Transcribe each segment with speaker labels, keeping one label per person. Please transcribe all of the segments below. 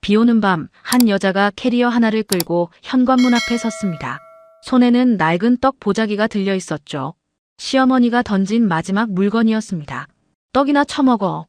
Speaker 1: 비 오는 밤, 한 여자가 캐리어 하나를 끌고 현관문 앞에 섰습니다. 손에는 낡은 떡 보자기가 들려 있었죠. 시어머니가 던진 마지막 물건이었습니다. 떡이나 처먹어.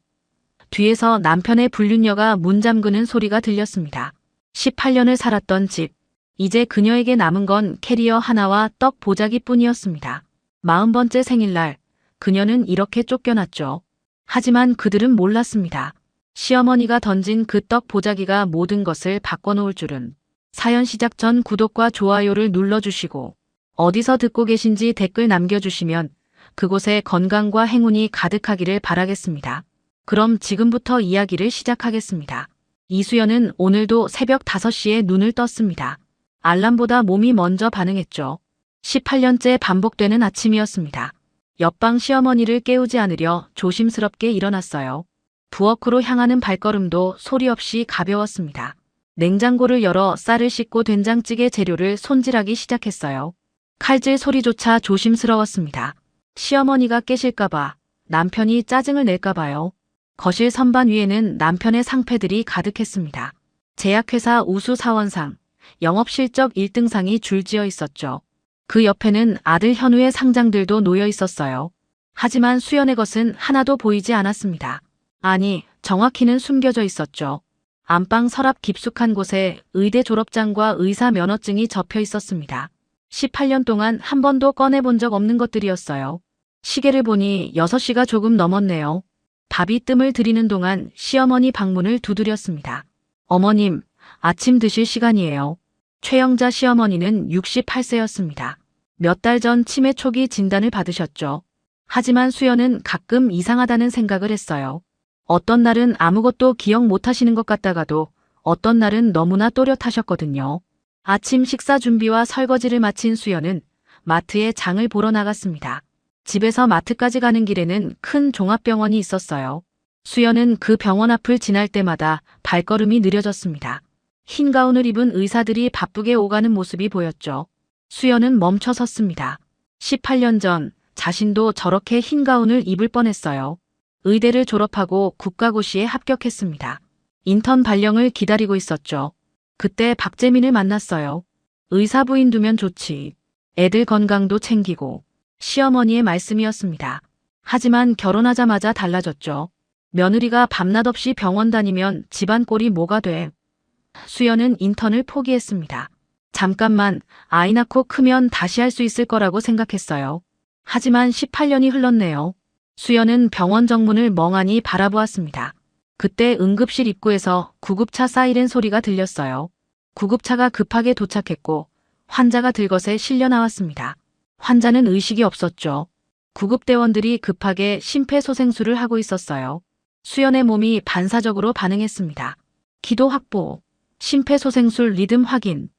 Speaker 1: 뒤에서 남편의 불륜녀가 문 잠그는 소리가 들렸습니다. 18년을 살았던 집. 이제 그녀에게 남은 건 캐리어 하나와 떡 보자기뿐이었습니다. 40번째 생일날, 그녀는 이렇게 쫓겨났죠. 하지만 그들은 몰랐습니다. 시어머니가 던진 그 떡 보자기가 모든 것을 바꿔놓을 줄은. 사연 시작 전 구독과 좋아요를 눌러주시고 어디서 듣고 계신지 댓글 남겨주시면 그곳에 건강과 행운이 가득하기를 바라겠습니다. 그럼 지금부터 이야기를 시작하겠습니다. 이수연은 오늘도 새벽 5시에 눈을 떴습니다. 알람보다 몸이 먼저 반응했죠. 18년째 반복되는 아침이었습니다. 옆방 시어머니를 깨우지 않으려 조심스럽게 일어났어요. 부엌으로 향하는 발걸음도 소리 없이 가벼웠습니다. 냉장고를 열어 쌀을 씻고 된장찌개 재료를 손질하기 시작했어요. 칼질 소리조차 조심스러웠습니다. 시어머니가 깨실까봐, 남편이 짜증을 낼까봐요. 거실 선반 위에는 남편의 상패들이 가득했습니다. 제약회사 우수 사원상, 영업실적 1등상이 줄지어 있었죠. 그 옆에는 아들 현우의 상장들도 놓여 있었어요. 하지만 수연의 것은 하나도 보이지 않았습니다. 아니, 정확히는 숨겨져 있었죠. 안방 서랍 깊숙한 곳에 의대 졸업장과 의사 면허증이 접혀 있었습니다. 18년 동안 한 번도 꺼내본 적 없는 것들이었어요. 시계를 보니 6시가 조금 넘었네요. 밥이 뜸을 들이는 동안 시어머니 방문을 두드렸습니다. 어머님, 아침 드실 시간이에요. 최영자 시어머니는 68세였습니다. 몇 달 전 치매 초기 진단을 받으셨죠. 하지만 수연은 가끔 이상하다는 생각을 했어요. 어떤 날은 아무것도 기억 못하시는 것 같다가도 어떤 날은 너무나 또렷하셨거든요. 아침 식사 준비와 설거지를 마친 수연은 마트에 장을 보러 나갔습니다. 집에서 마트까지 가는 길에는 큰 종합병원이 있었어요. 수연은 그 병원 앞을 지날 때마다 발걸음이 느려졌습니다. 흰 가운을 입은 의사들이 바쁘게 오가는 모습이 보였죠. 수연은 멈춰 섰습니다. 18년 전 자신도 저렇게 흰 가운을 입을 뻔했어요. 의대를 졸업하고 국가고시에 합격했습니다. 인턴 발령을 기다리고 있었죠. 그때 박재민을 만났어요. 의사 부인 두면 좋지. 애들 건강도 챙기고. 시어머니의 말씀이었습니다. 하지만 결혼하자마자 달라졌죠. 며느리가 밤낮 없이 병원 다니면 집안 꼴이 뭐가 돼. 수연은 인턴을 포기했습니다. 잠깐만, 아이 낳고 크면 다시 할 수 있을 거라고 생각했어요. 하지만 18년이 흘렀네요. 수연은 병원 정문을 멍하니 바라보았습니다. 그때 응급실 입구에서 구급차 사이렌 소리가 들렸어요. 구급차가 급하게 도착했고 환자가 들것에 실려 나왔습니다. 환자는 의식이 없었죠. 구급대원들이 급하게 심폐소생술을 하고 있었어요. 수연의 몸이 반사적으로 반응했습니다. 기도 확보, 심폐소생술 리듬 확인.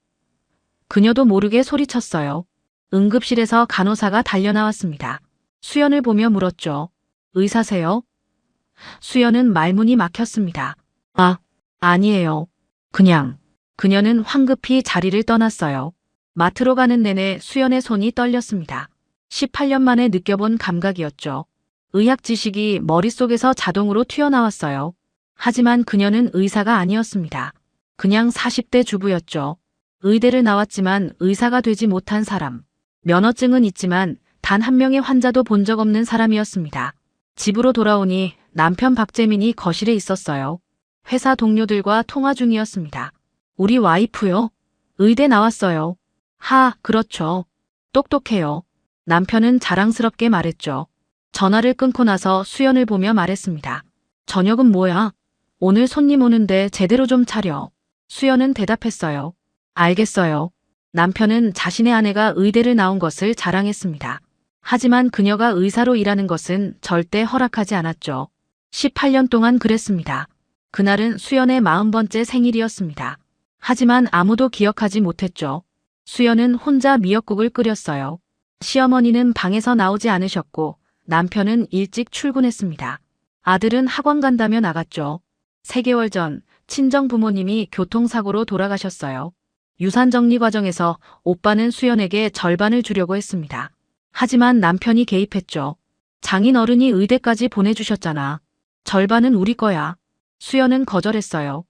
Speaker 1: 그녀도 모르게 소리쳤어요. 응급실에서 간호사가 달려나왔습니다. 수연을 보며 물었죠. 의사세요? 수연은 말문이 막혔습니다. 아니에요. 그냥. 그녀는 황급히 자리를 떠났어요. 마트로 가는 내내 수연의 손이 떨렸습니다. 18년 만에 느껴본 감각이었죠. 의학 지식이 머릿속에서 자동으로 튀어나왔어요. 하지만 그녀는 의사가 아니었습니다. 그냥 40대 주부였죠. 의대를 나왔지만 의사가 되지 못한 사람. 면허증은 있지만 단 한 명의 환자도 본 적 없는 사람이었습니다. 집으로 돌아오니 남편 박재민이 거실에 있었어요. 회사 동료들과 통화 중이었습니다. 우리 와이프요? 의대 나왔어요. 그렇죠. 똑똑해요. 남편은 자랑스럽게 말했죠. 전화를 끊고 나서 수연을 보며 말했습니다. 저녁은 뭐야? 오늘 손님 오는데 제대로 좀 차려. 수연은 대답했어요. 알겠어요. 남편은 자신의 아내가 의대를 나온 것을 자랑했습니다. 하지만 그녀가 의사로 일하는 것은 절대 허락하지 않았죠. 18년 동안 그랬습니다. 그날은 수연의 40번째 생일이었습니다. 하지만 아무도 기억하지 못했죠. 수연은 혼자 미역국을 끓였어요. 시어머니는 방에서 나오지 않으셨고 남편은 일찍 출근했습니다. 아들은 학원 간다며 나갔죠. 3개월 전 친정 부모님이 교통사고로 돌아가셨어요. 유산 정리 과정에서 오빠는 수연에게 절반을 주려고 했습니다. 하지만 남편이 개입했죠. 장인 어른이 의대까지 보내주셨잖아. 절반은 우리 거야. 수연은 거절했어요.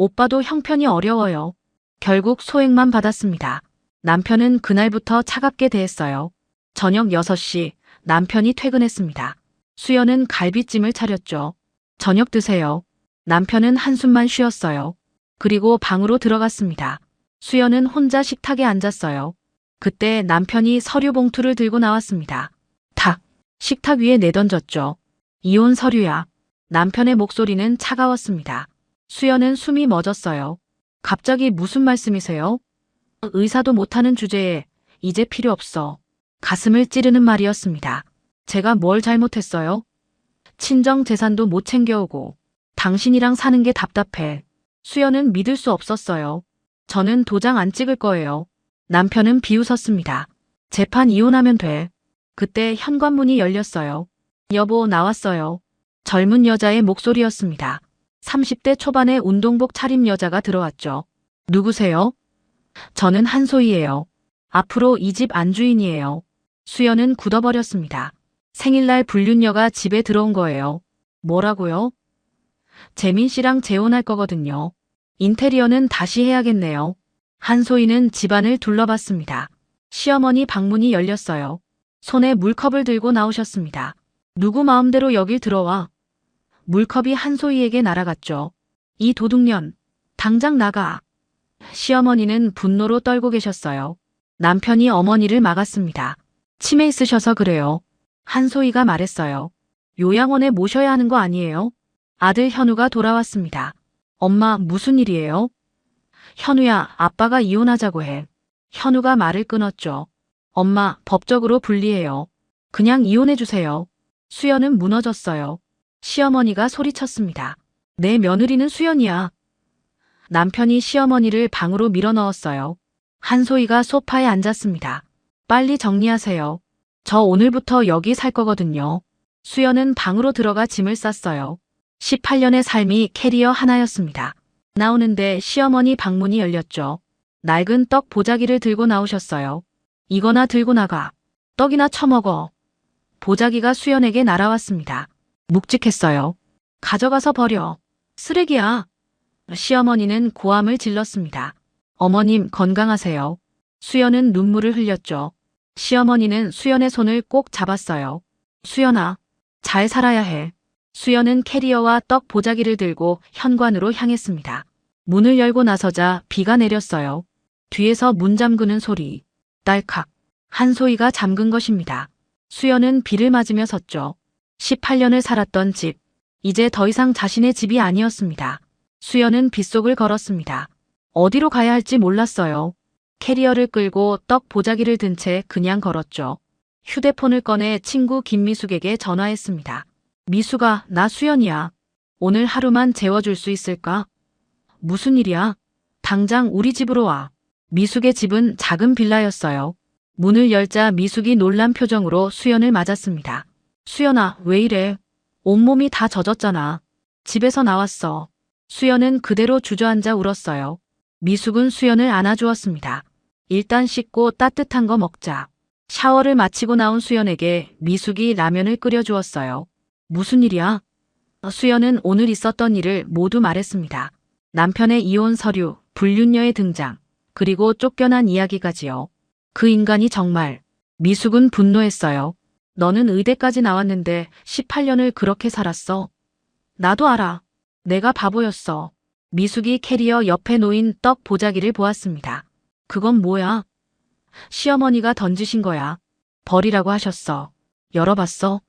Speaker 1: 오빠도 형편이 어려워요. 결국 소액만 받았습니다. 남편은 그날부터 차갑게 대했어요. 저녁 6시 남편이 퇴근했습니다. 수연은 갈비찜을 차렸죠. 저녁 드세요. 남편은 한숨만 쉬었어요. 그리고 방으로 들어갔습니다. 수연은 혼자 식탁에 앉았어요. 그때 남편이 서류 봉투를 들고 나왔습니다. 탁! 식탁 위에 내던졌죠. 이혼 서류야. 남편의 목소리는 차가웠습니다. 수연은 숨이 멎었어요. 갑자기 무슨 말씀이세요? 의사도 못하는 주제에 이제 필요 없어. 가슴을 찌르는 말이었습니다. 제가 뭘 잘못했어요? 친정 재산도 못 챙겨오고 당신이랑 사는 게 답답해. 수연은 믿을 수 없었어요. 저는 도장 안 찍을 거예요. 남편은 비웃었습니다. 재판 이혼하면 돼. 그때 현관문이 열렸어요. 여보, 나왔어요. 젊은 여자의 목소리였습니다. 30대 초반의 운동복 차림 여자가 들어왔죠. 누구세요? 저는 한소희예요. 앞으로 이 집 안주인이에요. 수연은 굳어버렸습니다. 생일날 불륜녀가 집에 들어온 거예요. 뭐라고요? 재민 씨랑 재혼할 거거든요. 인테리어는 다시 해야겠네요. 한소희는 집안을 둘러봤습니다. 시어머니 방문이 열렸어요. 손에 물컵을 들고 나오셨습니다. 누구 마음대로 여길 들어와. 물컵이 한소희에게 날아갔죠. 이 도둑년, 당장 나가. 시어머니는 분노로 떨고 계셨어요. 남편이 어머니를 막았습니다. 치매 있으셔서 그래요. 한소희가 말했어요. 요양원에 모셔야 하는 거 아니에요? 아들 현우가 돌아왔습니다. 엄마, 무슨 일이에요? 현우야, 아빠가 이혼하자고 해. 현우가 말을 끊었죠. 엄마, 법적으로 불리해요. 그냥 이혼해주세요. 수연은 무너졌어요. 시어머니가 소리쳤습니다. 내 며느리는 수연이야. 남편이 시어머니를 방으로 밀어넣었어요. 한소희가 소파에 앉았습니다. 빨리 정리하세요. 저 오늘부터 여기 살 거거든요. 수연은 방으로 들어가 짐을 쌌어요. 18년의 삶이 캐리어 하나였습니다. 나오는데 시어머니 방문이 열렸죠. 낡은 떡 보자기를 들고 나오셨어요. 이거나 들고 나가. 떡이나 처먹어. 보자기가 수연에게 날아왔습니다. 묵직했어요. 가져가서 버려. 쓰레기야. 시어머니는 고함을 질렀습니다. 어머님, 건강하세요. 수연은 눈물을 흘렸죠. 시어머니는 수연의 손을 꼭 잡았어요. 수연아, 잘 살아야 해. 수연은 캐리어와 떡 보자기를 들고 현관으로 향했습니다. 문을 열고 나서자 비가 내렸어요. 뒤에서 문 잠그는 소리. 딸칵. 한소희가 잠근 것입니다. 수연은 비를 맞으며 섰죠. 18년을 살았던 집. 이제 더 이상 자신의 집이 아니었습니다. 수연은 빗속을 걸었습니다. 어디로 가야 할지 몰랐어요. 캐리어를 끌고 떡 보자기를 든 채 그냥 걸었죠. 휴대폰을 꺼내 친구 김미숙에게 전화했습니다. 미숙아, 나 수연이야. 오늘 하루만 재워줄 수 있을까? 무슨 일이야? 당장 우리 집으로 와. 미숙의 집은 작은 빌라였어요. 문을 열자 미숙이 놀란 표정으로 수연을 맞았습니다. 수연아, 왜 이래? 온몸이 다 젖었잖아. 집에서 나왔어. 수연은 그대로 주저앉아 울었어요. 미숙은 수연을 안아주었습니다. 일단 씻고 따뜻한 거 먹자. 샤워를 마치고 나온 수연에게 미숙이 라면을 끓여주었어요. 무슨 일이야? 수연은 오늘 있었던 일을 모두 말했습니다. 남편의 이혼 서류, 불륜녀의 등장, 그리고 쫓겨난 이야기까지요. 그 인간이 정말. 미숙은 분노했어요. 너는 의대까지 나왔는데 18년을 그렇게 살았어. 나도 알아. 내가 바보였어. 미숙이 캐리어 옆에 놓인 떡 보자기를 보았습니다. 그건 뭐야? 시어머니가 던지신 거야. 버리라고 하셨어. 열어봤어?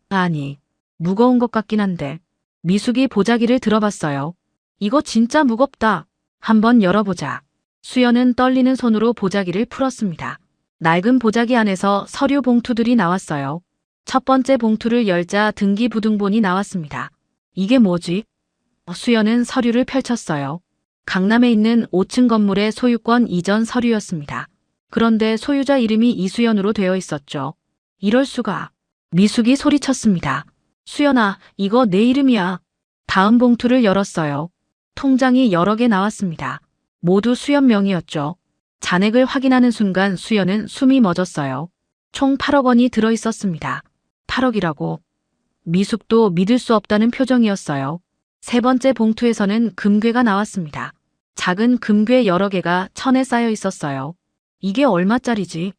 Speaker 1: 아니, 무거운 것 같긴 한데. 미숙이 보자기를 들어봤어요. 이거 진짜 무겁다. 한번 열어보자. 수연은 떨리는 손으로 보자기를 풀었습니다. 낡은 보자기 안에서 서류 봉투들이 나왔어요. 첫 번째 봉투를 열자 등기부등본이 나왔습니다. 이게 뭐지? 수연은 서류를 펼쳤어요. 강남에 있는 5층 건물의 소유권 이전 서류였습니다. 그런데 소유자 이름이 이수연으로 되어 있었죠. 이럴 수가. 미숙이 소리쳤습니다. 수연아, 이거 내 이름이야. 다음 봉투를 열었어요. 통장이 여러 개 나왔습니다. 모두 수연 명의였죠. 잔액을 확인하는 순간 수연은 숨이 멎었어요. 총 8억 원이 들어 있었습니다. 8억이라고. 미숙도 믿을 수 없다는 표정이었어요. 세 번째 봉투에서는 금괴가 나왔습니다. 작은 금괴 여러 개가 천에 쌓여 있었어요. 이게 얼마짜리지?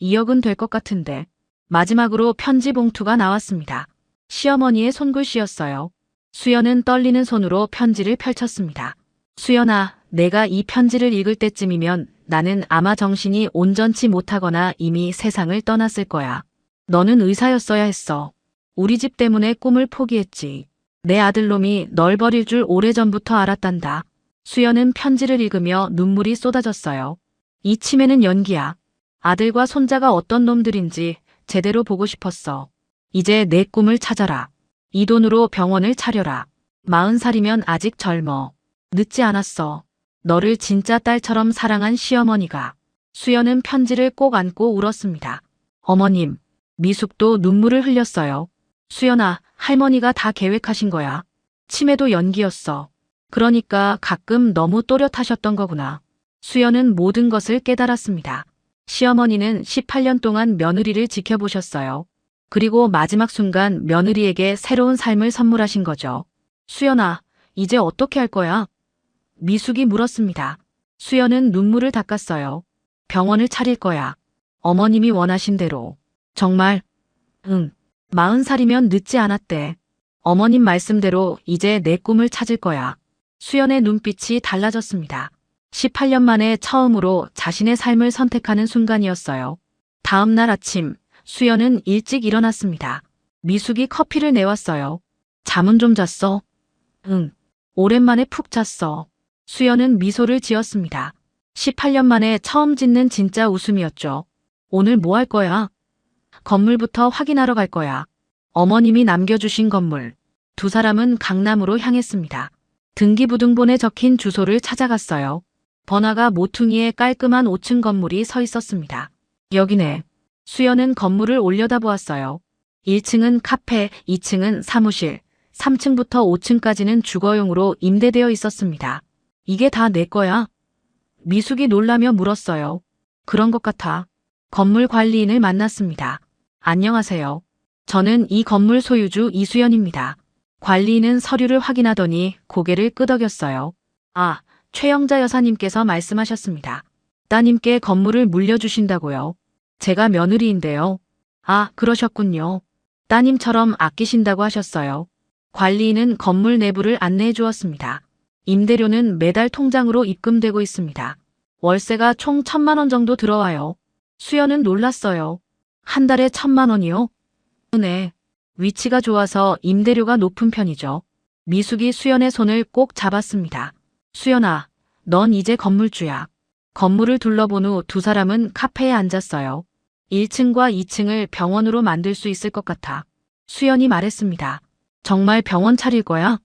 Speaker 1: 2억은 될 것 같은데. 마지막으로 편지 봉투가 나왔습니다. 시어머니의 손글씨였어요. 수연은 떨리는 손으로 편지를 펼쳤습니다. 수연아, 내가 이 편지를 읽을 때쯤이면 나는 아마 정신이 온전치 못하거나 이미 세상을 떠났을 거야. 너는 의사였어야 했어. 우리 집 때문에 꿈을 포기했지. 내 아들놈이 널 버릴 줄 오래전부터 알았단다. 수연은 편지를 읽으며 눈물이 쏟아졌어요. 이 치매는 연기야. 아들과 손자가 어떤 놈들인지 제대로 보고 싶었어. 이제 내 꿈을 찾아라. 이 돈으로 병원을 차려라. 40살이면 아직 젊어. 늦지 않았어. 너를 진짜 딸처럼 사랑한 시어머니가. 수연은 편지를 꼭 안고 울었습니다. 어머님, 미숙도 눈물을 흘렸어요. 수연아, 할머니가 다 계획하신 거야. 치매도 연기였어. 그러니까 가끔 너무 또렷하셨던 거구나. 수연은 모든 것을 깨달았습니다. 시어머니는 18년 동안 며느리를 지켜보셨어요. 그리고 마지막 순간 며느리에게 새로운 삶을 선물하신 거죠. 수연아, 이제 어떻게 할 거야? 미숙이 물었습니다. 수연은 눈물을 닦았어요. 병원을 차릴 거야. 어머님이 원하신 대로. 정말? 응. 40살이면 늦지 않았대. 어머님 말씀대로 이제 내 꿈을 찾을 거야. 수연의 눈빛이 달라졌습니다. 18년 만에 처음으로 자신의 삶을 선택하는 순간이었어요. 다음 날 아침, 수연은 일찍 일어났습니다. 미숙이 커피를 내왔어요. 잠은 좀 잤어? 응. 오랜만에 푹 잤어. 수연은 미소를 지었습니다. 18년 만에 처음 짓는 진짜 웃음이었죠. 오늘 뭐 할 거야? 건물부터 확인하러 갈 거야. 어머님이 남겨주신 건물. 두 사람은 강남으로 향했습니다. 등기부등본에 적힌 주소를 찾아갔어요. 번화가 모퉁이에 깔끔한 5층 건물이 서 있었습니다. 여기네. 수연은 건물을 올려다보았어요. 1층은 카페, 2층은 사무실, 3층부터 5층까지는 주거용으로 임대되어 있었습니다. 이게 다 내 거야? 미숙이 놀라며 물었어요. 그런 것 같아. 건물 관리인을 만났습니다. 안녕하세요. 저는 이 건물 소유주 이수연입니다. 관리인은 서류를 확인하더니 고개를 끄덕였어요. 아, 최영자 여사님께서 말씀하셨습니다. 따님께 건물을 물려주신다고요. 제가 며느리인데요. 아, 그러셨군요. 따님처럼 아끼신다고 하셨어요. 관리인은 건물 내부를 안내해 주었습니다. 임대료는 매달 통장으로 입금되고 있습니다. 월세가 총 1,000만 원 정도 들어와요. 수연은 놀랐어요. 한 달에 1,000만 원이요? 네. 위치가 좋아서 임대료가 높은 편이죠. 미숙이 수연의 손을 꼭 잡았습니다. 수연아, 넌 이제 건물주야. 건물을 둘러본 후 두 사람은 카페에 앉았어요. 1층과 2층을 병원으로 만들 수 있을 것 같아. 수연이 말했습니다. 정말 병원 차릴 거야?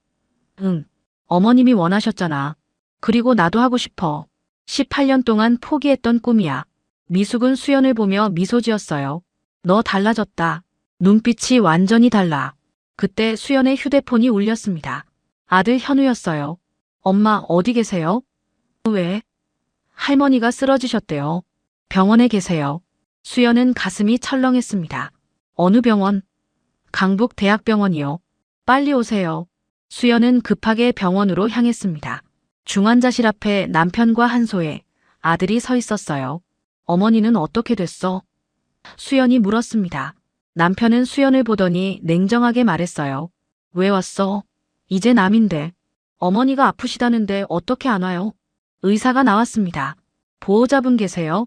Speaker 1: 응. 어머님이 원하셨잖아. 그리고 나도 하고 싶어. 18년 동안 포기했던 꿈이야. 미숙은 수연을 보며 미소 지었어요. 너 달라졌다. 눈빛이 완전히 달라. 그때 수연의 휴대폰이 울렸습니다. 아들 현우였어요. 엄마 어디 계세요? 왜? 할머니가 쓰러지셨대요. 병원에 계세요. 수연은 가슴이 철렁했습니다. 어느 병원? 강북대학병원이요. 빨리 오세요. 수연은 급하게 병원으로 향했습니다. 중환자실 앞에 남편과 한소혜, 아들이 서 있었어요. 어머니는 어떻게 됐어? 수연이 물었습니다. 남편은 수연을 보더니 냉정하게 말했어요. 왜 왔어? 이제 남인데. 어머니가 아프시다는데 어떻게 안 와요? 의사가 나왔습니다. 보호자분 계세요?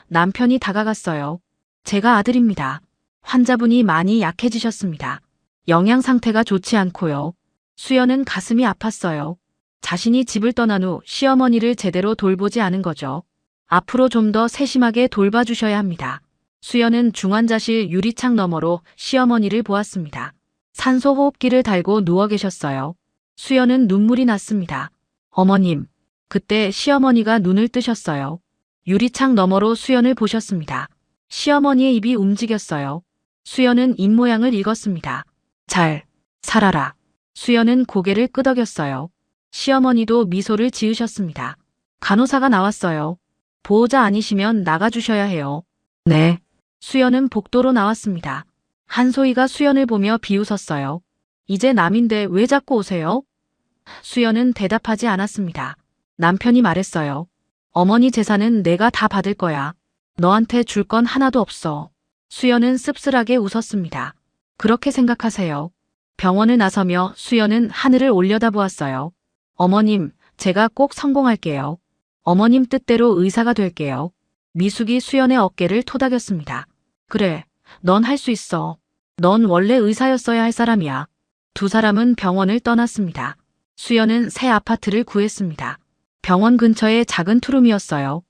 Speaker 1: 남편이 다가갔어요. 제가 아들입니다. 환자분이 많이 약해지셨습니다. 영양 상태가 좋지 않고요. 수연은 가슴이 아팠어요. 자신이 집을 떠난 후 시어머니를 제대로 돌보지 않은 거죠. 앞으로 좀 더 세심하게 돌봐주셔야 합니다. 수연은 중환자실 유리창 너머로 시어머니를 보았습니다. 산소 호흡기를 달고 누워 계셨어요. 수연은 눈물이 났습니다. 어머님. 그때 시어머니가 눈을 뜨셨어요. 유리창 너머로 수연을 보셨습니다. 시어머니의 입이 움직였어요. 수연은 입모양을 읽었습니다. 잘 살아라. 수연은 고개를 끄덕였어요. 시어머니도 미소를 지으셨습니다. 간호사가 나왔어요. 보호자 아니시면 나가주셔야 해요. 네. 수연은 복도로 나왔습니다. 한소희가 수연을 보며 비웃었어요. 이제 남인데 왜 자꾸 오세요? 수연은 대답하지 않았습니다. 남편이 말했어요. 어머니 재산은 내가 다 받을 거야. 너한테 줄 건 하나도 없어. 수연은 씁쓸하게 웃었습니다. 그렇게 생각하세요. 병원을 나서며 수연은 하늘을 올려다보았어요. 어머님, 제가 꼭 성공할게요. 어머님 뜻대로 의사가 될게요. 미숙이 수연의 어깨를 토닥였습니다. 그래, 넌 할 수 있어. 넌 원래 의사였어야 할 사람이야. 두 사람은 병원을 떠났습니다. 수연은 새 아파트를 구했습니다. 병원 근처에 작은 투룸이었어요.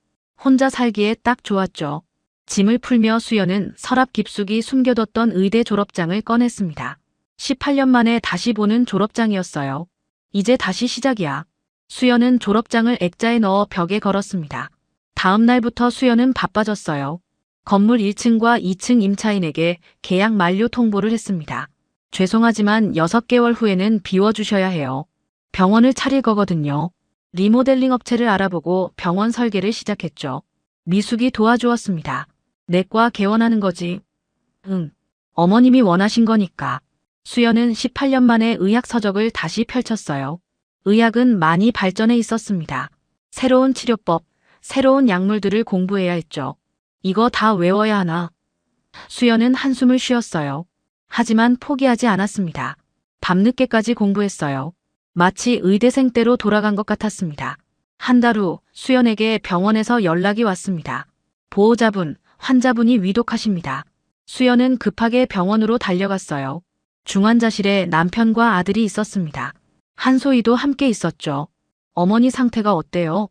Speaker 1: 혼자 살기에 딱 좋았죠. 짐을 풀며 수연은 서랍 깊숙이 숨겨뒀던 의대 졸업장을 꺼냈습니다. 18년 만에 다시 보는 졸업장이었어요. 이제 다시 시작이야. 수연은 졸업장을 액자에 넣어 벽에 걸었습니다. 다음 날부터 수연은 바빠졌어요. 건물 1층과 2층 임차인에게 계약 만료 통보를 했습니다. 죄송하지만 6개월 후에는 비워주셔야 해요. 병원을 차릴 거거든요. 리모델링 업체를 알아보고 병원 설계를 시작했죠. 미숙이 도와주었습니다. 내과 개원하는 거지. 응. 어머님이 원하신 거니까. 수연은 18년 만에 의학 서적을 다시 펼쳤어요. 의학은 많이 발전해 있었습니다. 새로운 치료법, 새로운 약물들을 공부해야 했죠. 이거 다 외워야 하나? 수연은 한숨을 쉬었어요. 하지만 포기하지 않았습니다. 밤늦게까지 공부했어요. 마치 의대생 때로 돌아간 것 같았습니다. 한 달 후 수연에게 병원에서 연락이 왔습니다. 보호자분, 환자분이 위독하십니다. 수연은 급하게 병원으로 달려갔어요. 중환자실에 남편과 아들이 있었습니다. 한소희도 함께 있었죠. 어머니 상태가 어때요?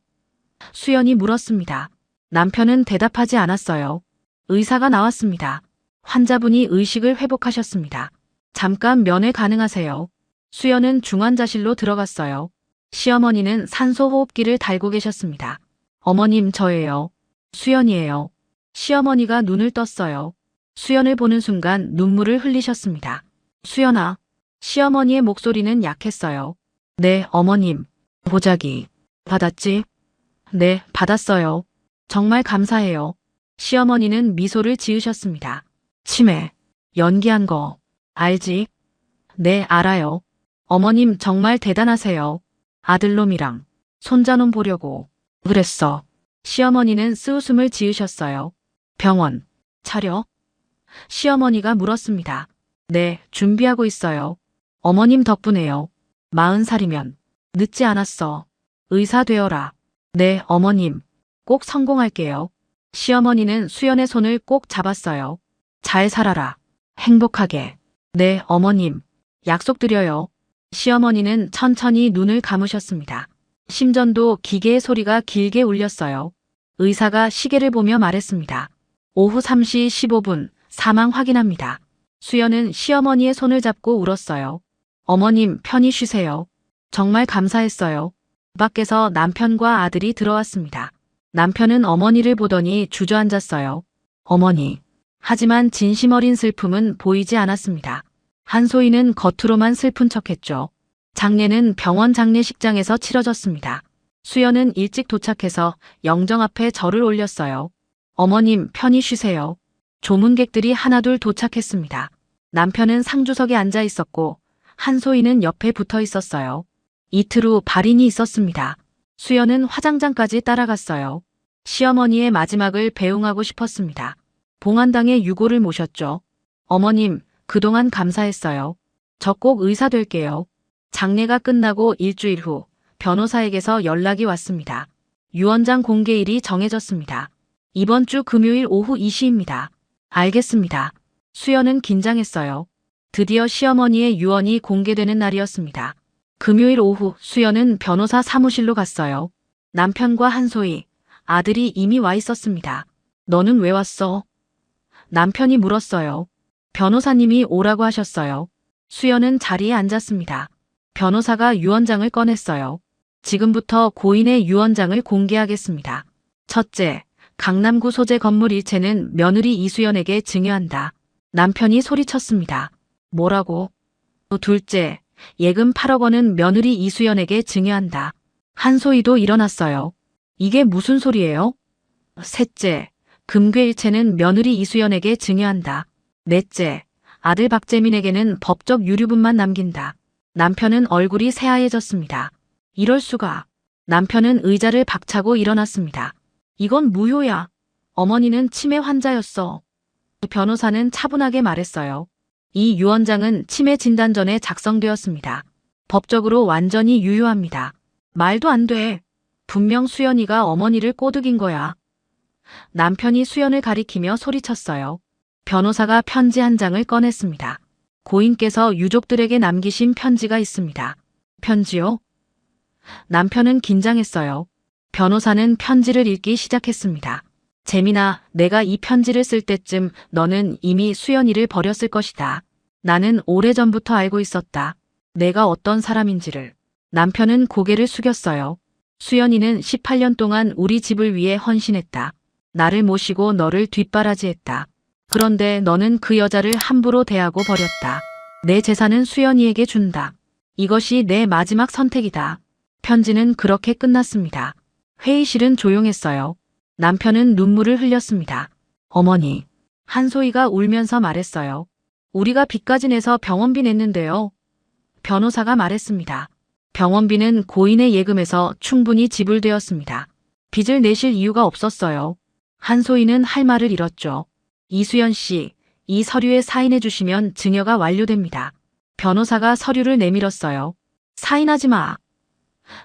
Speaker 1: 수연이 물었습니다. 남편은 대답하지 않았어요. 의사가 나왔습니다. 환자분이 의식을 회복하셨습니다. 잠깐 면회 가능하세요. 수연은 중환자실로 들어갔어요. 시어머니는 산소호흡기를 달고 계셨습니다. 어머님, 저예요. 수연이에요. 시어머니가 눈을 떴어요. 수연을 보는 순간 눈물을 흘리셨습니다. 수연아. 시어머니의 목소리는 약했어요. 네, 어머님. 보자기. 받았지? 네, 받았어요. 정말 감사해요. 시어머니는 미소를 지으셨습니다. 치매. 연기한 거. 알지? 네, 알아요. 어머님 정말 대단하세요. 아들놈이랑 손자놈 보려고 그랬어. 시어머니는 쓰웃음을 지으셨어요. 병원 차려? 시어머니가 물었습니다. 네, 준비하고 있어요. 어머님 덕분에요. 40살이면 늦지 않았어. 의사 되어라. 네, 어머님. 꼭 성공할게요. 시어머니는 수연의 손을 꼭 잡았어요. 잘 살아라. 행복하게. 네, 어머님. 약속드려요. 시어머니는 천천히 눈을 감으셨습니다. 심전도 기계의 소리가 길게 울렸어요. 의사가 시계를 보며 말했습니다. 오후 3시 15분 사망 확인합니다. 수연은 시어머니의 손을 잡고 울었어요. 어머님 편히 쉬세요. 정말 감사했어요. 밖에서 남편과 아들이 들어왔습니다. 남편은 어머니를 보더니 주저앉았어요. 어머니. 하지만 진심 어린 슬픔은 보이지 않았습니다. 한소희는 겉으로만 슬픈 척했죠. 장례는 병원 장례식장에서 치러졌습니다. 수연은 일찍 도착해서 영정 앞에 절을 올렸어요. 어머님 편히 쉬세요. 조문객들이 하나둘 도착했습니다. 남편은 상주석에 앉아 있었고 한소희는 옆에 붙어 있었어요. 이틀 후 발인이 있었습니다. 수연은 화장장까지 따라갔어요. 시어머니의 마지막을 배웅하고 싶었습니다. 봉안당의 유고를 모셨죠. 어머님, 그동안 감사했어요. 저 꼭 의사 될게요. 장례가 끝나고 일주일 후 변호사에게서 연락이 왔습니다. 유언장 공개일이 정해졌습니다. 이번 주 금요일 오후 2시입니다. 알겠습니다. 수연은 긴장했어요. 드디어 시어머니의 유언이 공개되는 날이었습니다. 금요일 오후 수연은 변호사 사무실로 갔어요. 남편과 한소희, 아들이 이미 와 있었습니다. 너는 왜 왔어? 남편이 물었어요. 변호사님이 오라고 하셨어요. 수연은 자리에 앉았습니다. 변호사가 유언장을 꺼냈어요. 지금부터 고인의 유언장을 공개하겠습니다. 첫째, 강남구 소재 건물 일체는 며느리 이수연에게 증여한다. 남편이 소리쳤습니다. 뭐라고? 둘째, 예금 8억 원은 며느리 이수연에게 증여한다. 한소희도 일어났어요. 이게 무슨 소리예요? 셋째, 금괴 일체는 며느리 이수연에게 증여한다. 넷째, 아들 박재민에게는 법적 유류분만 남긴다. 남편은 얼굴이 새하얘졌습니다. 이럴 수가. 남편은 의자를 박차고 일어났습니다. 이건 무효야. 어머니는 치매 환자였어. 변호사는 차분하게 말했어요. 이 유언장은 치매 진단 전에 작성되었습니다. 법적으로 완전히 유효합니다. 말도 안 돼. 분명 수연이가 어머니를 꼬드긴 거야. 남편이 수연을 가리키며 소리쳤어요. 변호사가 편지 한 장을 꺼냈습니다. 고인께서 유족들에게 남기신 편지가 있습니다. 편지요? 남편은 긴장했어요. 변호사는 편지를 읽기 시작했습니다. 재민아, 내가 이 편지를 쓸 때쯤 너는 이미 수연이를 버렸을 것이다. 나는 오래전부터 알고 있었다. 내가 어떤 사람인지를. 남편은 고개를 숙였어요. 수연이는 18년 동안 우리 집을 위해 헌신했다. 나를 모시고 너를 뒷바라지했다. 그런데 너는 그 여자를 함부로 대하고 버렸다. 내 재산은 수연이에게 준다. 이것이 내 마지막 선택이다. 편지는 그렇게 끝났습니다. 회의실은 조용했어요. 남편은 눈물을 흘렸습니다. 어머니. 한소희가 울면서 말했어요. 우리가 빚까지 내서 병원비 냈는데요. 변호사가 말했습니다. 병원비는 고인의 예금에서 충분히 지불되었습니다. 빚을 내실 이유가 없었어요. 한소희는 할 말을 잃었죠. 이수연 씨, 이 서류에 사인해 주시면 증여가 완료됩니다. 변호사가 서류를 내밀었어요. 사인하지 마.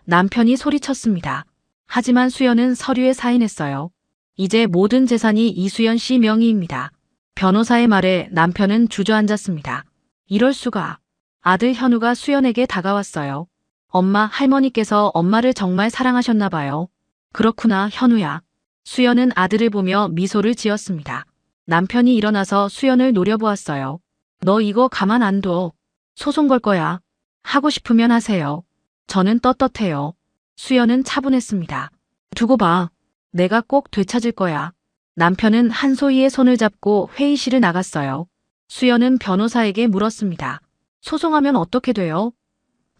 Speaker 1: 남편이 소리쳤습니다. 하지만 수연은 서류에 사인했어요. 이제 모든 재산이 이수연 씨 명의입니다. 변호사의 말에 남편은 주저앉았습니다. 이럴 수가. 아들 현우가 수연에게 다가왔어요. 엄마, 할머니께서 엄마를 정말 사랑하셨나 봐요. 그렇구나, 현우야. 수연은 아들을 보며 미소를 지었습니다. 남편이 일어나서 수연을 노려보았어요. 너 이거 가만 안 둬. 소송 걸 거야. 하고 싶으면 하세요. 저는 떳떳해요. 수연은 차분했습니다. 두고 봐. 내가 꼭 되찾을 거야. 남편은 한소희의 손을 잡고 회의실을 나갔어요. 수연은 변호사에게 물었습니다. 소송하면 어떻게 돼요?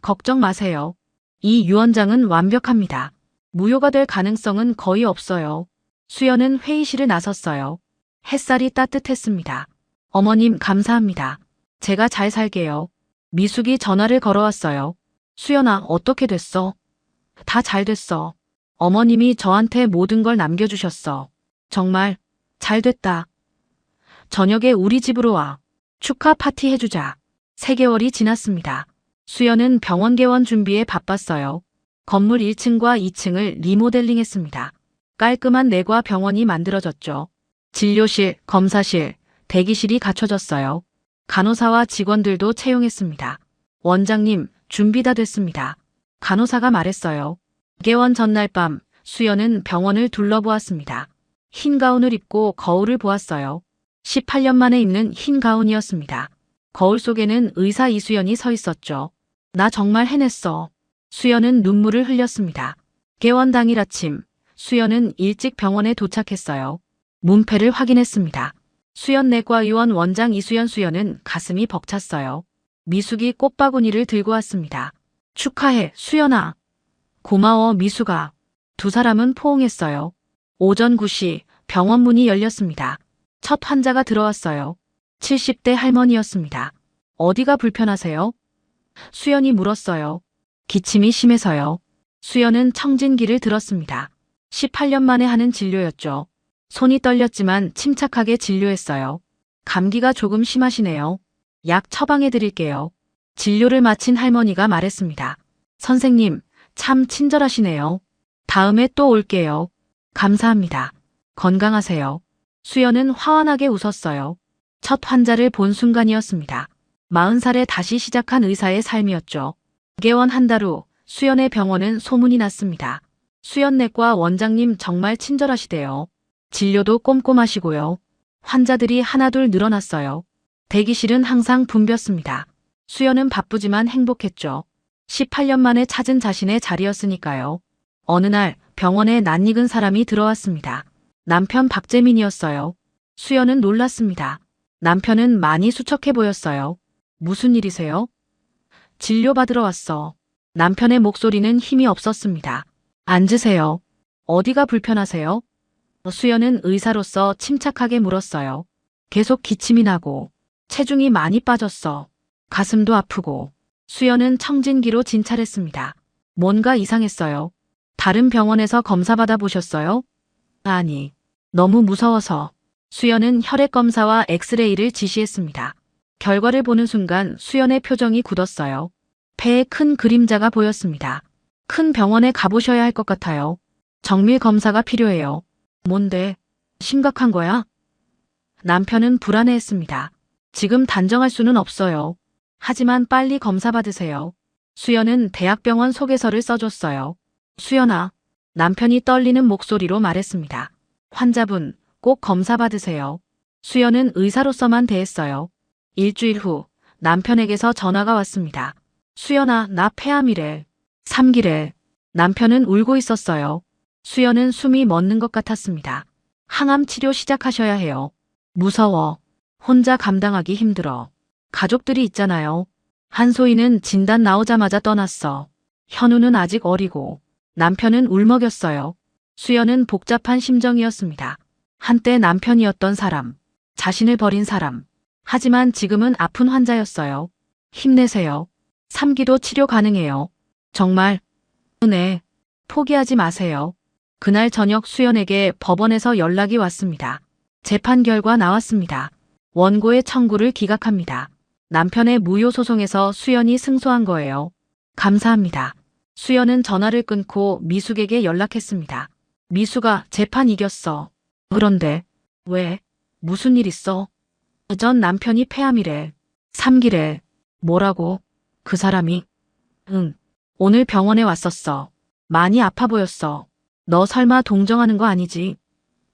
Speaker 1: 걱정 마세요. 이 유언장은 완벽합니다. 무효가 될 가능성은 거의 없어요. 수연은 회의실을 나섰어요. 햇살이 따뜻했습니다. 어머님 감사합니다. 제가 잘 살게요. 미숙이 전화를 걸어왔어요. 수연아, 어떻게 됐어? 다 잘 됐어. 어머님이 저한테 모든 걸 남겨주셨어. 정말 잘 됐다. 저녁에 우리 집으로 와. 축하 파티 해주자. 3개월이 지났습니다. 수연은 병원 개원 준비에 바빴어요. 건물 1층과 2층을 리모델링했습니다. 깔끔한 내과 병원이 만들어졌죠. 진료실, 검사실, 대기실이 갖춰졌어요. 간호사와 직원들도 채용했습니다. 원장님, 준비 다 됐습니다. 간호사가 말했어요. 개원 전날 밤, 수연은 병원을 둘러보았습니다. 흰 가운을 입고 거울을 보았어요. 18년 만에 입는 흰 가운이었습니다. 거울 속에는 의사 이수연이 서 있었죠. 나 정말 해냈어. 수연은 눈물을 흘렸습니다. 개원 당일 아침, 수연은 일찍 병원에 도착했어요. 문패를 확인했습니다. 수연내과의원 원장 이수연. 수연은 가슴이 벅찼어요. 미숙이 꽃바구니를 들고 왔습니다. 축하해, 수연아. 고마워, 미숙아. 두 사람은 포옹했어요. 오전 9시 병원 문이 열렸습니다. 첫 환자가 들어왔어요. 70대 할머니였습니다. 어디가 불편하세요? 수연이 물었어요. 기침이 심해서요. 수연은 청진기를 들었습니다. 18년 만에 하는 진료였죠. 손이 떨렸지만 침착하게 진료했어요. 감기가 조금 심하시네요. 약 처방해 드릴게요. 진료를 마친 할머니가 말했습니다. 선생님, 참 친절하시네요. 다음에 또 올게요. 감사합니다. 건강하세요. 수연은 화환하게 웃었어요. 첫 환자를 본 순간이었습니다. 40살에 다시 시작한 의사의 삶이었죠. 개원 한 달 후 수연의 병원은 소문이 났습니다. 수연내과 원장님 정말 친절하시대요. 진료도 꼼꼼하시고요. 환자들이 하나둘 늘어났어요. 대기실은 항상 붐볐습니다. 수연은 바쁘지만 행복했죠. 18년 만에 찾은 자신의 자리였으니까요. 어느 날 병원에 낯익은 사람이 들어왔습니다. 남편 박재민이었어요. 수연은 놀랐습니다. 남편은 많이 수척해 보였어요. 무슨 일이세요? 진료받으러 왔어. 남편의 목소리는 힘이 없었습니다. 앉으세요. 어디가 불편하세요? 수연은 의사로서 침착하게 물었어요. 계속 기침이 나고 체중이 많이 빠졌어. 가슴도 아프고. 수연은 청진기로 진찰했습니다. 뭔가 이상했어요. 다른 병원에서 검사 받아보셨어요? 아니, 너무 무서워서. 수연은 혈액 검사와 엑스레이를 지시했습니다. 결과를 보는 순간 수연의 표정이 굳었어요. 폐에 큰 그림자가 보였습니다. 큰 병원에 가보셔야 할 것 같아요. 정밀 검사가 필요해요. 뭔데? 심각한 거야? 남편은 불안해했습니다. 지금 단정할 수는 없어요. 하지만 빨리 검사 받으세요. 수연은 대학병원 소개서를 써줬어요. 수연아, 남편이 떨리는 목소리로 말했습니다. 환자분, 꼭 검사 받으세요. 수연은 의사로서만 대했어요. 일주일 후 남편에게서 전화가 왔습니다. 수연아, 나 폐암이래. 3기래. 남편은 울고 있었어요. 수연은 숨이 멎는 것 같았습니다. 항암 치료 시작하셔야 해요. 무서워. 혼자 감당하기 힘들어. 가족들이 있잖아요. 한소희는 진단 나오자마자 떠났어. 현우는 아직 어리고 남편은 울먹였어요. 수연은 복잡한 심정이었습니다. 한때 남편이었던 사람, 자신을 버린 사람. 하지만 지금은 아픈 환자였어요. 힘내세요. 3기도 치료 가능해요. 정말? 네. 포기하지 마세요. 그날 저녁 수연에게 법원에서 연락이 왔습니다. 재판 결과 나왔습니다. 원고의 청구를 기각합니다. 남편의 무효 소송에서 수연이 승소한 거예요. 감사합니다. 수연은 전화를 끊고 미숙에게 연락했습니다. 미숙아, 재판 이겼어. 그런데 왜? 무슨 일 있어? 전 남편이 폐암이래. 3기래. 뭐라고? 그 사람이? 응. 오늘 병원에 왔었어. 많이 아파 보였어. 너 설마 동정하는 거 아니지?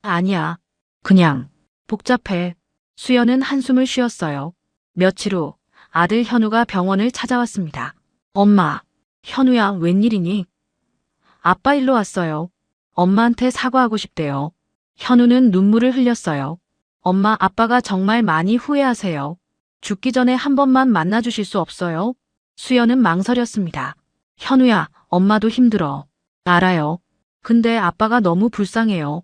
Speaker 1: 아니야. 그냥 복잡해. 수연은 한숨을 쉬었어요. 며칠 후 아들 현우가 병원을 찾아왔습니다. 엄마, 현우야, 웬일이니? 아빠 일로 왔어요. 엄마한테 사과하고 싶대요. 현우는 눈물을 흘렸어요. 엄마, 아빠가 정말 많이 후회하세요. 죽기 전에 한 번만 만나주실 수 없어요? 수연은 망설였습니다. 현우야, 엄마도 힘들어. 알아요. 근데 아빠가 너무 불쌍해요.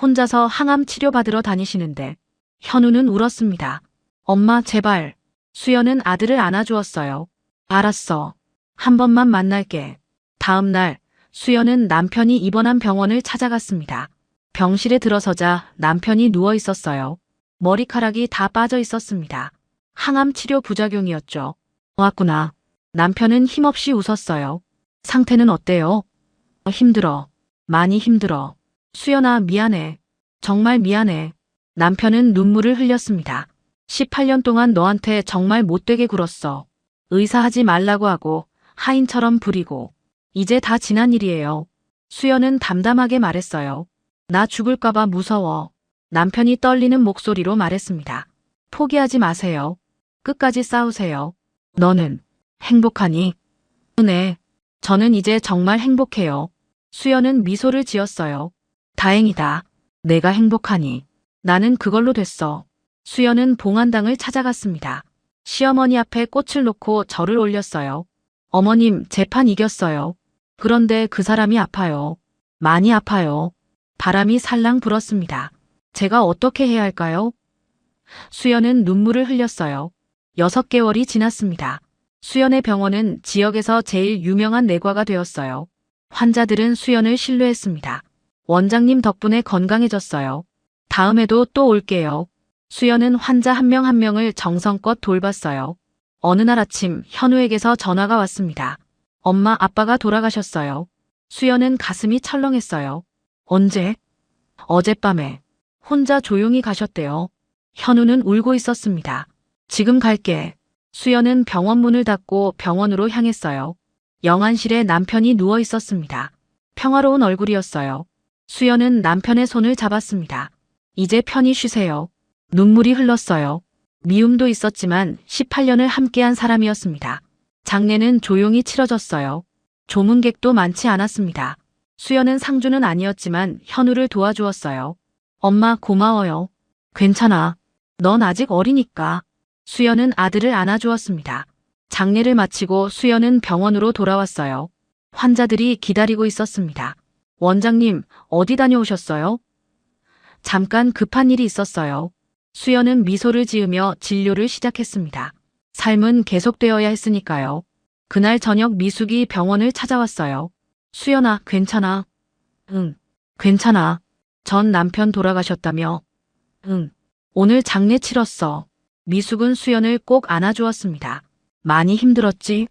Speaker 1: 혼자서 항암 치료 받으러 다니시는데. 현우는 울었습니다. 엄마, 제발. 수연은 아들을 안아주었어요. 알았어. 한 번만 만날게. 다음 날 수연은 남편이 입원한 병원을 찾아갔습니다. 병실에 들어서자 남편이 누워 있었어요. 머리카락이 다 빠져 있었습니다. 항암 치료 부작용이었죠. 왔구나. 남편은 힘없이 웃었어요. 상태는 어때요? 힘들어. 많이 힘들어. 수연아, 미안해. 정말 미안해. 남편은 눈물을 흘렸습니다. 18년 동안 너한테 정말 못되게 굴었어. 의사하지 말라고 하고 하인처럼 부리고. 이제 다 지난 일이에요. 수연은 담담하게 말했어요. 나 죽을까봐 무서워. 남편이 떨리는 목소리로 말했습니다. 포기하지 마세요. 끝까지 싸우세요. 너는 행복하니? 네. 저는 이제 정말 행복해요. 수연은 미소를 지었어요. 다행이다. 내가 행복하니. 나는 그걸로 됐어. 수연은 봉안당을 찾아갔습니다. 시어머니 앞에 꽃을 놓고 절을 올렸어요. 어머님, 재판 이겼어요. 그런데 그 사람이 아파요. 많이 아파요. 바람이 살랑 불었습니다. 제가 어떻게 해야 할까요? 수연은 눈물을 흘렸어요. 6개월이 지났습니다. 수연의 병원은 지역에서 제일 유명한 내과가 되었어요. 환자들은 수연을 신뢰했습니다. 원장님 덕분에 건강해졌어요. 다음에도 또 올게요. 수연은 환자 한 명 한 명을 정성껏 돌봤어요. 어느 날 아침 현우에게서 전화가 왔습니다. 엄마, 아빠가 돌아가셨어요. 수연은 가슴이 철렁했어요. 언제? 어젯밤에. 혼자 조용히 가셨대요. 현우는 울고 있었습니다. 지금 갈게. 수연은 병원 문을 닫고 병원으로 향했어요. 영안실에 남편이 누워 있었습니다. 평화로운 얼굴이었어요. 수연은 남편의 손을 잡았습니다. 이제 편히 쉬세요. 눈물이 흘렀어요. 미움도 있었지만 18년을 함께한 사람이었습니다. 장례는 조용히 치러졌어요. 조문객도 많지 않았습니다. 수연은 상주는 아니었지만 현우를 도와주었어요. 엄마, 고마워요. 괜찮아. 넌 아직 어리니까. 수연은 아들을 안아주었습니다. 장례를 마치고 수연은 병원으로 돌아왔어요. 환자들이 기다리고 있었습니다. 원장님, 어디 다녀오셨어요? 잠깐 급한 일이 있었어요. 수연은 미소를 지으며 진료를 시작했습니다. 삶은 계속되어야 했으니까요. 그날 저녁 미숙이 병원을 찾아왔어요. 수연아, 괜찮아? 응, 괜찮아. 전 남편 돌아가셨다며? 응, 오늘 장례 치렀어. 미숙은 수연을 꼭 안아주었습니다. 많이 힘들었지?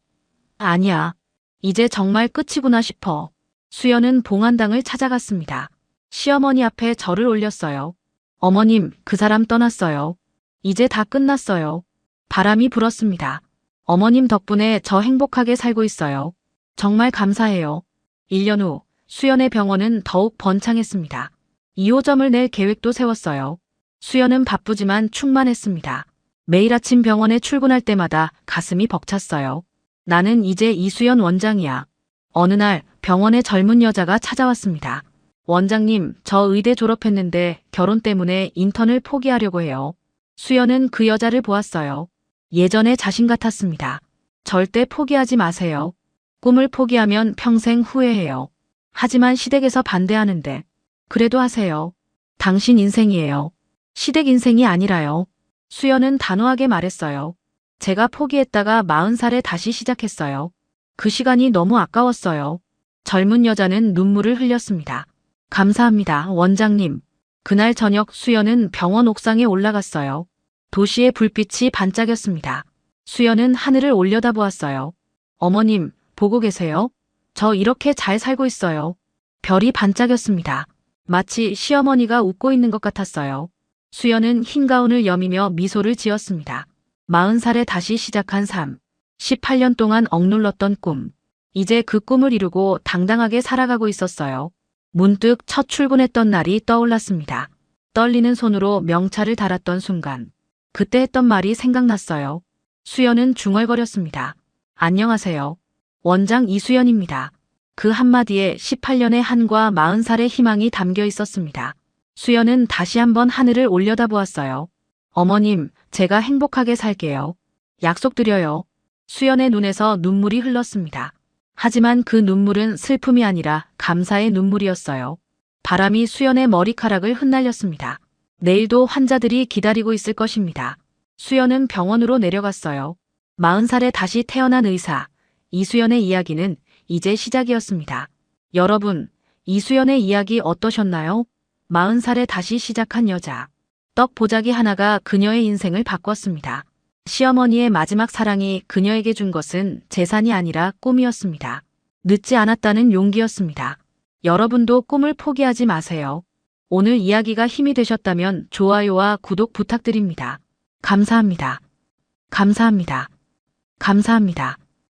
Speaker 1: 아니야. 이제 정말 끝이구나 싶어. 수연은 봉안당을 찾아갔습니다. 시어머니 앞에 절을 올렸어요. 어머님, 그 사람 떠났어요. 이제 다 끝났어요. 바람이 불었습니다. 어머님 덕분에 저 행복하게 살고 있어요. 정말 감사해요. 1년 후 수연의 병원은 더욱 번창했습니다. 2호점을 낼 계획도 세웠어요. 수연은 바쁘지만 충만했습니다. 매일 아침 병원에 출근할 때마다 가슴이 벅찼어요. 나는 이제 이수연 원장이야. 어느 날 병원에 젊은 여자가 찾아왔습니다. 원장님, 저 의대 졸업했는데 결혼 때문에 인턴을 포기하려고 해요. 수연은 그 여자를 보았어요. 예전의 자신 같았습니다. 절대 포기하지 마세요. 꿈을 포기하면 평생 후회해요. 하지만 시댁에서 반대하는데. 그래도 하세요. 당신 인생이에요. 시댁 인생이 아니라요. 수연은 단호하게 말했어요. 제가 포기했다가 40살에 다시 시작했어요. 그 시간이 너무 아까웠어요. 젊은 여자는 눈물을 흘렸습니다. 감사합니다, 원장님. 그날 저녁 수연은 병원 옥상에 올라갔어요. 도시의 불빛이 반짝였습니다. 수연은 하늘을 올려다보았어요. 어머님, 보고 계세요? 저 이렇게 잘 살고 있어요. 별이 반짝였습니다. 마치 시어머니가 웃고 있는 것 같았어요. 수연은 흰 가운을 여미며 미소를 지었습니다. 40살에 다시 시작한 삶. 18년 동안 억눌렀던 꿈. 이제 그 꿈을 이루고 당당하게 살아가고 있었어요. 문득 첫 출근했던 날이 떠올랐습니다. 떨리는 손으로 명찰을 달았던 순간. 그때 했던 말이 생각났어요. 수연은 중얼거렸습니다. 안녕하세요. 원장 이수연입니다. 그 한마디에 18년의 한과 40살의 희망이 담겨 있었습니다. 수연은 다시 한번 하늘을 올려다보았어요. 어머님, 제가 행복하게 살게요. 약속드려요. 수연의 눈에서 눈물이 흘렀습니다. 하지만 그 눈물은 슬픔이 아니라 감사의 눈물이었어요. 바람이 수연의 머리카락을 흩날렸습니다. 내일도 환자들이 기다리고 있을 것입니다. 수연은 병원으로 내려갔어요. 40살에 다시 태어난 의사. 이수연의 이야기는 이제 시작이었습니다. 여러분, 이수연의 이야기 어떠셨나요? 40살에 다시 시작한 여자. 떡 보자기 하나가 그녀의 인생을 바꿨습니다. 시어머니의 마지막 사랑이 그녀에게 준 것은 재산이 아니라 꿈이었습니다. 늦지 않았다는 용기였습니다. 여러분도 꿈을 포기하지 마세요. 오늘 이야기가 힘이 되셨다면 좋아요와 구독 부탁드립니다. 감사합니다. 감사합니다. 감사합니다.